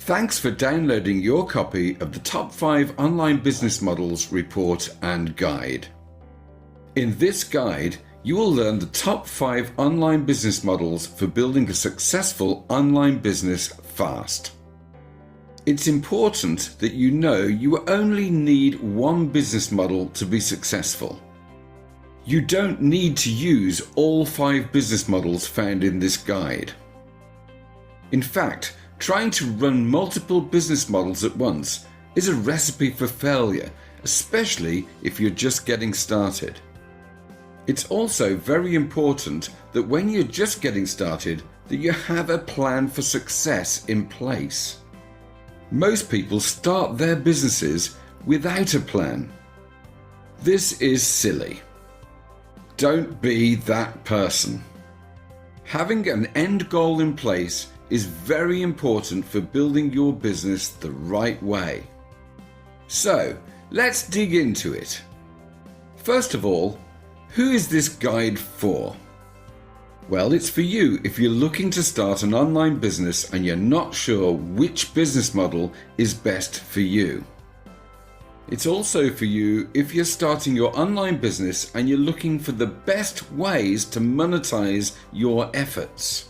Thanks for downloading your copy of the Top 5 Online Business Models Report and Guide. In this guide, you will learn the top 5 online business models for building a successful online business fast. It's important that you know you only need one business model to be successful. You don't need to use all 5 business models found in this guide. In fact, trying to run multiple business models at once is a recipe for failure, especially if you're just getting started. It's also very important that when you're just getting started, that you have a plan for success in place. Most people start their businesses without a plan. This is silly. Don't be that person. Having an end goal in place is very important for building your business the right way. So, let's dig into it. First of all, who is this guide for? Well, it's for you if you're looking to start an online business and you're not sure which business model is best for you. It's also for you if you're starting your online business and you're looking for the best ways to monetize your efforts.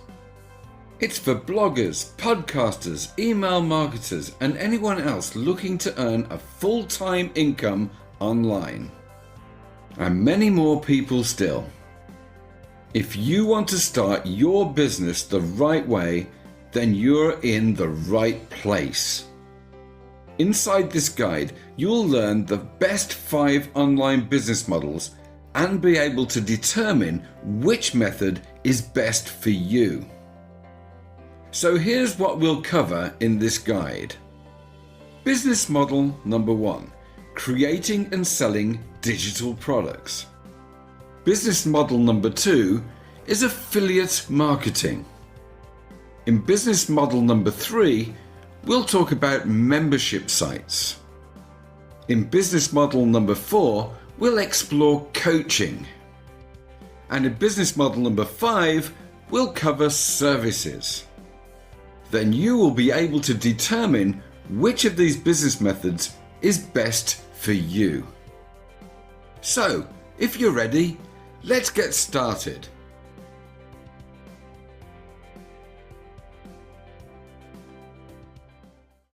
It's for bloggers, podcasters, email marketers, and anyone else looking to earn a full-time income online. And many more people still. If you want to start your business the right way, then you're in the right place. Inside this guide, you'll learn the best 5 online business models and be able to determine which method is best for you. So here's what we'll cover in this guide. Business model number 1, creating and selling digital products. Business model number 2 is affiliate marketing. In business model number 3, we'll talk about membership sites. In business model number 4, we'll explore coaching. And in business model number 5, we'll cover services. Then you will be able to determine which of these business methods is best for you. So, if you're ready, let's get started.